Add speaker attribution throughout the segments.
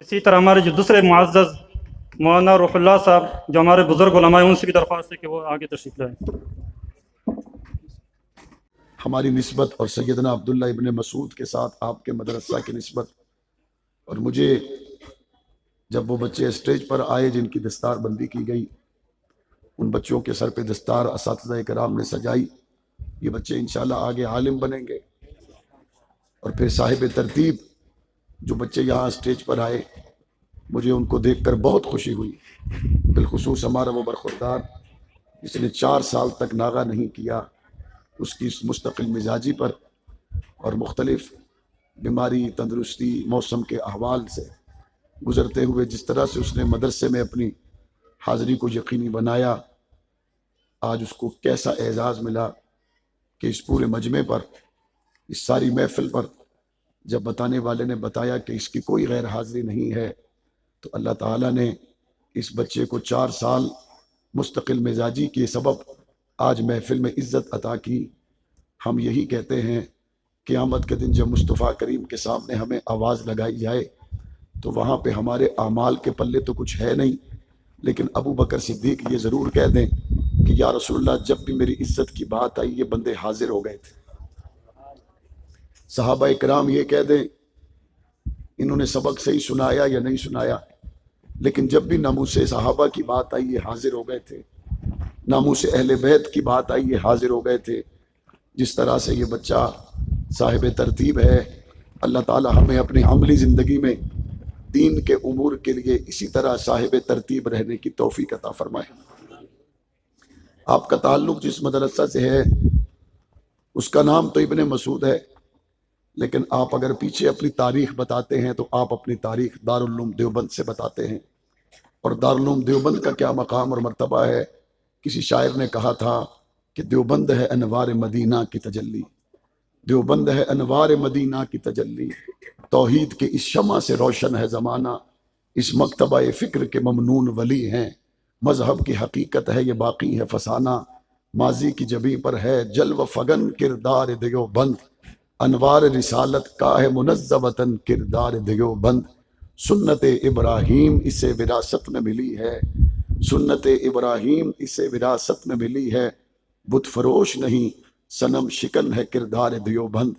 Speaker 1: इसी तरह हमारे जो दूसरे मुअज़्ज़ज़ मौलाना रुहुल्लाह साहब जो हमारे बुज़ुर्ग उलमा हैं, उनसे भी दरख्वास्त है कि वो आगे तशरीफ़ लाएं।
Speaker 2: हमारी निस्बत और सैयदना अब्दुल्ला इब्न मसूद के साथ आपके मदरसा की निस्बत, और मुझे जब वो बच्चे स्टेज पर आए जिनकी दस्तार बंदी की गई, उन बच्चों के सर पे दस्तार असातिज़ा कराम ने सजाई। ये बच्चे इंशाल्लाह आगे आलिम बनेंगे। और फिर साहिब तरतीब जो बच्चे यहाँ स्टेज पर आए, मुझे उनको देखकर बहुत खुशी हुई। बिलखुसूस हमारा वो बरखुरदार जिसने 4 साल तक नागा नहीं किया, उसकी इस मुस्तकिल मिजाजी पर और मुख्तलिफ बीमारी, तंदुरुस्ती, मौसम के अहवाल से गुज़रते हुए जिस तरह से उसने मदरसे में अपनी हाज़िरी को यकीनी बनाया, आज उसको कैसा एजाज़ मिला कि इस पूरे मजमे पर, इस सारी महफिल पर जब बताने वाले ने बताया कि इसकी कोई गैर हाज़िरी नहीं है, तो अल्लाह ताला ने इस बच्चे को 4 साल मुस्तकिल मिजाजी के सबब आज महफिल में इज़्ज़त अता की। हम यही कहते हैं क़यामत के दिन जब मुस्तफ़ा करीम के सामने हमें आवाज़ लगाई जाए तो वहाँ पे हमारे आमाल के पल्ले तो कुछ है नहीं, लेकिन अबू बकर सिद्दीक ये ज़रूर कह दें कि या रसूलल्लाह, जब भी मेरी इज़्ज़त की बात आई ये बंदे हाजिर हो गए थे। सहाबा इकराम ये कह दें इन्होंने सबक सही सुनाया या नहीं सुनाया, लेकिन जब भी नामूसे सहाबा की बात आई ये हाजिर हो गए थे, नामूसे अहले बैत की बात आई ये हाजिर हो गए थे। जिस तरह से ये बच्चा साहिब तरतीब है, अल्लाह ताला हमें अपनी अमली ज़िंदगी में दीन के उमूर के लिए इसी तरह साहिब तरतीब रहने की तौफीक अता फरमाए। आपका ताल्लुक़ जिस मदरसा से है उसका नाम तो इब्ने मसूद है, लेकिन आप अगर पीछे अपनी तारीख़ बताते हैं तो आप अपनी तारीख़ दारुल उलूम देवबंद से बताते हैं। और दारुल उलूम देवबंद का क्या मकाम और मर्तबा है। किसी शायर ने कहा था कि देवबंद है अनवार मदीना की तजल्ली, देवबंद है अनवार मदीना की तजल्ली, तौहीद के इस शमा से रोशन है ज़माना, इस मकतबा फ़िक्र के ममनून वली हैं, मज़हब की हकीकत है ये बाकी है फसाना, माजी की जबी पर है जल्व फगन किरदार देवबंद, अनवार रिसालत का है मुनज़्ज़वतन किरदार देवबंद, सुन्नत इब्राहीम इसे विरासत में मिली है, सुन्नत इब्राहीम इसे विरासत में मिली है, बुत फरोश नहीं सनम शिकन है किरदार देवबंद।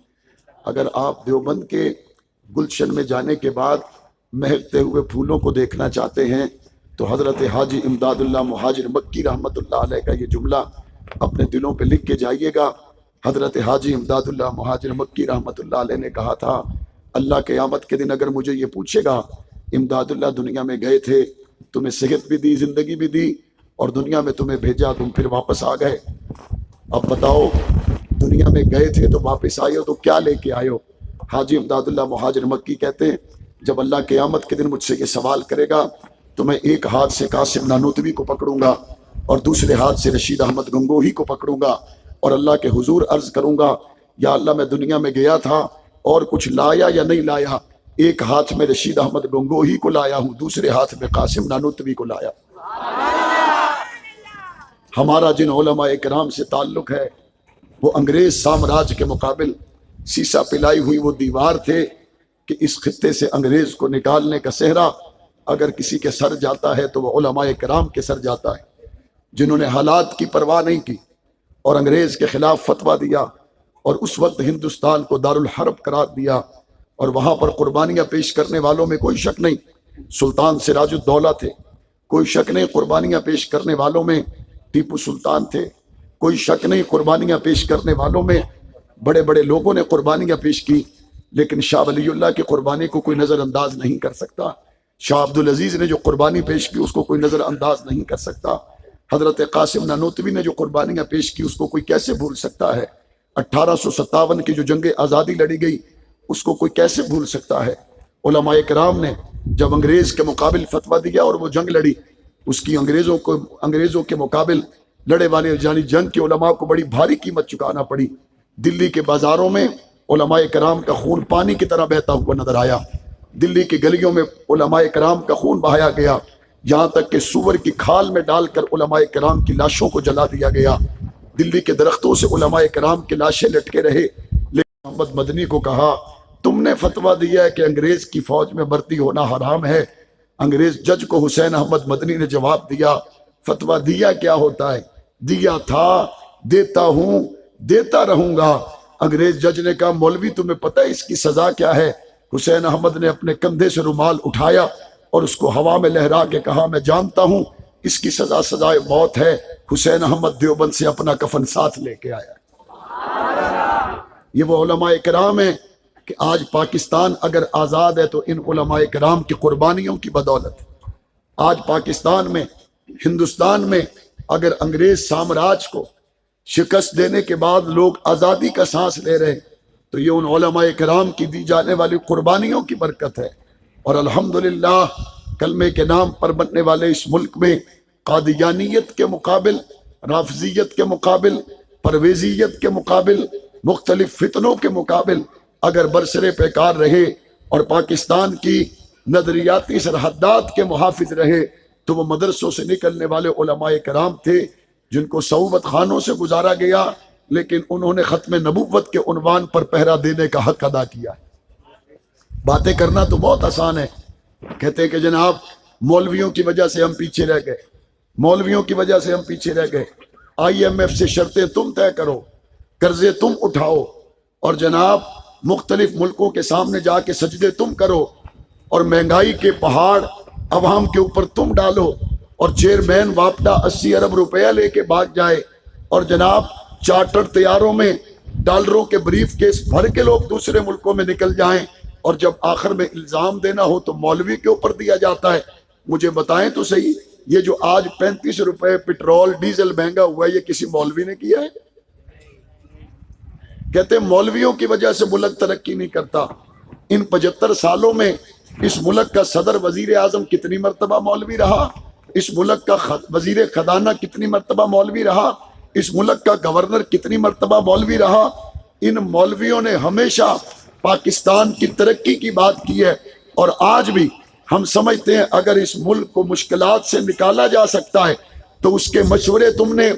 Speaker 2: अगर आप देवबंद के गुलशन में जाने के बाद महकते हुए फूलों को देखना चाहते हैं तो हज़रत हाजी इमदादुल्लाह मुहाजिर मक्की रहमतुल्लाह अलैह का ये जुमला अपने दिलों पे लिख के जाइएगा। हज़रत हाजी इमदादुल्लाह मुहाजिर मक्की रहमतुल्लाह अलैह ने कहा था, अल्लाह क़यामत के दिन अगर मुझे ये पूछेगा इमदादुल्लाह दुनिया में गए थे, तुम्हें सेहत भी दी, ज़िंदगी भी दी और दुनिया में तुम्हें भेजा, तुम फिर वापस आ गए, अब बताओ दुनिया में गए थे तो वापस आए हो तो क्या लेके आए हो। हाजी इमदादुल्लाह मुहाजिर मक्की कहते हैं, जब अल्लाह क़यामत के दिन मुझसे ये सवाल करेगा तो मैं एक हाथ से कासिम नानूतवी को पकड़ूंगा और दूसरे हाथ से रशीद अहमद गंगोही को पकड़ूंगा और अल्लाह के हुजूर अर्ज़ करूंगा, या अल्लाह मैं दुनिया में गया था और कुछ लाया या नहीं लाया, एक हाथ में रशीद अहमद गंगोही को लाया हूँ, दूसरे हाथ में कासिम नानूतवी को लाया। हमारा जिन उलमा इकराम से ताल्लुक़ है वो अंग्रेज़ साम्राज्य के मुकाबिल शीशा पिलाई हुई वो दीवार थे कि इस खित्ते से अंग्रेज़ को निकालने का सेहरा अगर किसी के सर जाता है तो वह उलमा इकराम के सर जाता है, जिन्होंने हालात की परवाह नहीं की और अंग्रेज़ के ख़िलाफ़ फतवा दिया और उस वक्त हिंदुस्तान को दारुल हर्ब करार दिया। और वहाँ पर कुर्बानियाँ पेश करने वालों में कोई शक नहीं सुल्तान सिराजुद्दौला थे, कोई शक नहीं कुर्बानियाँ पेश करने वालों में टीपू सुल्तान थे, कोई शक नहीं कुर्बानियाँ पेश करने वालों में बड़े बड़े लोगों ने कुर्बानियाँ पेश की, लेकिन शाह वलीउल्लाह की कुर्बानी को कोई नज़रअंदाज नहीं कर सकता। शाह अब्दुल अजीज़ ने जो कुर्बानी पेश की उसको कोई नज़रअंदाज नहीं कर सकता। हज़रत कासिम नानूतवी ने जो कुर्बानियाँ पेश की उसको कोई कैसे भूल सकता है। 1857 की जो जंग आज़ादी लड़ी गई उसको कोई कैसे भूल सकता है। उलमाए किराम ने जब अंग्रेज़ के मुकाबिल फतवा दिया और वो जंग लड़ी, उसकी अंग्रेज़ों के मुकाबिल लड़े वाले यानी जंग के उलमा को बड़ी भारी कीमत चुकाना पड़ी। दिल्ली के बाज़ारों में उलमाए किराम का खून पानी की तरह बहता हुआ नजर आया, दिल्ली की गलियों में उलमाए किराम का खून बहाया गया, यहाँ तक कि सूअर की खाल में डालकर उलमाए किराम की लाशों को जला दिया गया। दिल्ली के दरख्तों से उलमाए किराम की लाशें लटके रहे, लेकिन मोहम्मद मदनी को कहा تم نے فتویٰ دیا ہے کہ انگریز کی فوج میں بھرتی ہونا حرام ہے۔ انگریز جج کو حسین احمد مدنی نے جواب دیا، فتویٰ دیا کیا ہوتا ہے؟ دیا تھا، دیتا ہوں، دیتا رہوں گا۔ انگریز جج نے کہا مولوی تمہیں پتہ ہے اس کی سزا کیا ہے؟ حسین احمد نے اپنے کندھے سے رومال اٹھایا اور اس کو ہوا میں لہرا کے کہا میں جانتا ہوں اس کی سزا سزائے موت ہے۔ حسین احمد دیوبند سے اپنا کفن ساتھ لے کے آیا۔ یہ وہ علماء کرام ہیں کہ آج پاکستان اگر آزاد ہے تو ان علماء کرام کی قربانیوں کی بدولت۔ آج پاکستان میں، ہندوستان میں اگر انگریز سامراج کو شکست دینے کے بعد لوگ آزادی کا سانس لے رہے تو یہ ان علماء کرام کی دی جانے والی قربانیوں کی برکت ہے۔ اور الحمدللہ کلمے کے نام پر بننے والے اس ملک میں قادیانیت کے مقابل، رافضیت کے مقابل، پرویزیت کے مقابل، مختلف فتنوں کے مقابل اگر برسر پیکار رہے اور پاکستان کی نظریاتی سرحدات کے محافظ رہے تو وہ مدرسوں سے نکلنے والے علماء کرام تھے جن کو صعوبت خانوں سے گزارا گیا، لیکن انہوں نے ختم نبوت کے عنوان پر پہرا دینے کا حق ادا کیا۔ باتیں کرنا تو بہت آسان ہے، کہتے ہیں کہ جناب مولویوں کی وجہ سے ہم پیچھے رہ گئے، مولویوں کی وجہ سے ہم پیچھے رہ گئے۔ IMF سے شرطیں تم طے کرو، قرضے تم اٹھاؤ، اور جناب مختلف ملکوں کے سامنے جا کے سجدے تم کرو، اور مہنگائی کے پہاڑ عوام کے اوپر تم ڈالو، اور چیئرمین واپڈا 80 ارب روپیہ لے کے بھاگ جائے، اور جناب چارٹر طیاروں میں ڈالروں کے بریف کیس بھر کے لوگ دوسرے ملکوں میں نکل جائیں، اور جب آخر میں الزام دینا ہو تو مولوی کے اوپر دیا جاتا ہے۔ مجھے بتائیں تو صحیح، یہ جو آج 35 روپے پٹرول ڈیزل مہنگا ہوا ہے یہ کسی مولوی نے کیا ہے؟ کہتے ہیں مولویوں کی وجہ سے ملک ترقی نہیں کرتا۔ ان 75 سالوں میں اس ملک کا صدر وزیر اعظم کتنی مرتبہ مولوی رہا، اس ملک کا وزیر خزانہ کتنی مرتبہ مولوی رہا، اس ملک کا گورنر کتنی مرتبہ مولوی رہا۔ ان مولویوں نے ہمیشہ پاکستان کی ترقی کی بات کی ہے، اور آج بھی ہم سمجھتے ہیں اگر اس ملک کو مشکلات سے نکالا جا سکتا ہے تو اس کے مشورے تم نے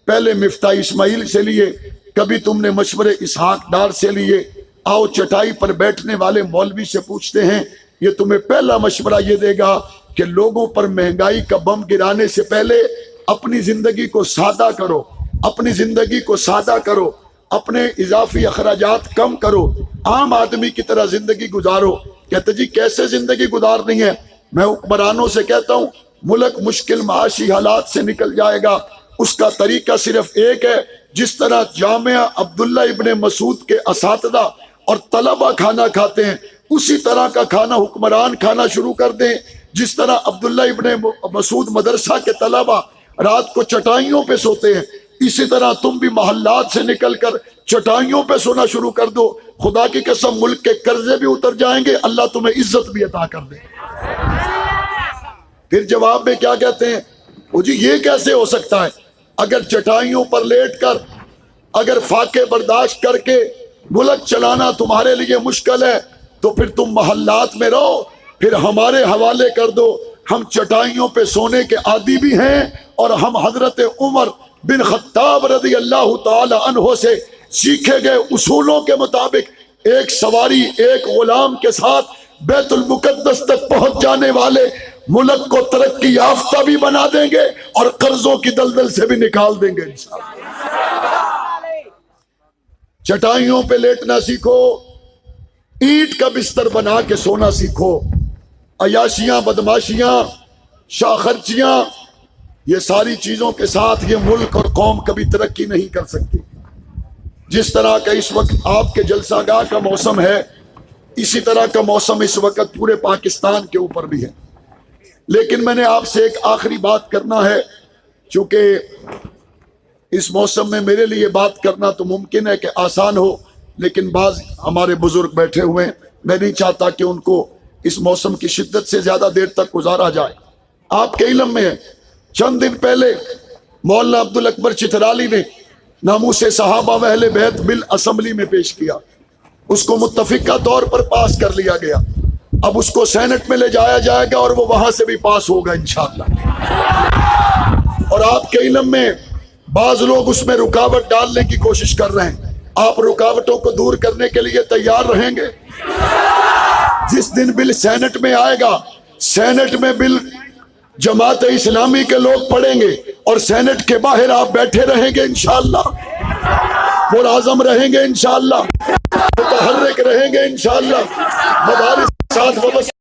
Speaker 2: پہلے مفتاح اسماعیل سے لیے، کبھی تم نے مشورے اسحاق ڈار سے لیے۔ آؤ چٹائی پر بیٹھنے والے مولوی سے پوچھتے ہیں، یہ تمہیں پہلا مشورہ یہ دے گا کہ لوگوں پر مہنگائی کا بم گرانے سے پہلے اپنی زندگی کو سادہ کرو، اپنی زندگی کو سادہ کرو، اپنے اضافی اخراجات کم کرو، عام آدمی کی طرح زندگی گزارو۔ کہتے جی کیسے زندگی گزارنی ہے؟ میں حکمرانوں سے کہتا ہوں ملک مشکل معاشی حالات سے نکل جائے گا، اس کا طریقہ صرف ایک ہے، جس طرح جامعہ عبداللہ ابن مسعود کے اساتذہ اور طلبہ کھانا کھاتے ہیں اسی طرح کا کھانا حکمران کھانا شروع کر دیں۔ جس طرح عبداللہ ابن مسعود مدرسہ کے طلبہ رات کو چٹائیوں پہ سوتے ہیں، اسی طرح تم بھی محلات سے نکل کر چٹائیوں پہ سونا شروع کر دو۔ خدا کی قسم ملک کے قرضے بھی اتر جائیں گے، اللہ تمہیں عزت بھی عطا کر دے۔ پھر جواب میں کیا کہتے ہیں؟ وہ جی یہ کیسے ہو سکتا ہے؟ اگر چٹائیوں پر لیٹ کر، اگر فاقے برداشت کر کے ملک چلانا تمہارے لیے مشکل ہے تو پھر تم محلات میں رہو، پھر ہمارے حوالے کر دو۔ ہم چٹائیوں پہ سونے کے عادی بھی ہیں، اور ہم حضرت عمر بن خطاب رضی اللہ تعالی عنہ سے سیکھے گئے اصولوں کے مطابق ایک سواری ایک غلام کے ساتھ بیت المقدس تک پہنچ جانے والے ملک کو ترقی یافتہ بھی بنا دیں گے اور قرضوں کی دلدل سے بھی نکال دیں گے انشاءاللہ۔ چٹائیوں پہ لیٹنا سیکھو، اینٹ کا بستر بنا کے سونا سیکھو۔ عیاشیاں، بدماشیاں، شاخرچیاں، یہ ساری چیزوں کے ساتھ یہ ملک اور قوم کبھی ترقی نہیں کر سکتی۔ جس طرح کا اس وقت آپ کے جلسہ گاہ کا موسم ہے، اسی طرح کا موسم اس وقت پورے پاکستان کے اوپر بھی ہے۔ لیکن میں نے آپ سے ایک آخری بات کرنا ہے، چونکہ اس موسم میں میرے لیے بات کرنا تو ممکن ہے کہ آسان ہو، لیکن بعض ہمارے بزرگ بیٹھے ہوئے ہیں، میں نہیں چاہتا کہ ان کو اس موسم کی شدت سے زیادہ دیر تک گزارا جائے۔ آپ کے علم میں ہے چند دن پہلے مولانا عبدالاکبر چترالی نے ناموس صحابہ و اہل بیت بل اسمبلی میں پیش کیا، اس کو متفقہ طور پر پاس کر لیا گیا۔ اب اس کو سینٹ میں لے جایا جائے گا اور وہ وہاں سے بھی پاس ہوگا انشاءاللہ۔ اور آپ کے علم میں بعض لوگ اس میں رکاوٹ ڈالنے کی کوشش کر رہے ہیں، آپ رکاوٹوں کو دور کرنے کے لیے تیار رہیں گے؟ جس دن بل سینٹ میں آئے گا، سینٹ میں بل جماعت اسلامی کے لوگ پڑھیں گے اور سینٹ کے باہر آپ بیٹھے رہیں گے انشاءاللہ، پرعزم رہیں گے انشاءاللہ، متحرک رہیں گے انشاءاللہ، مدارس ساتھ وابستہ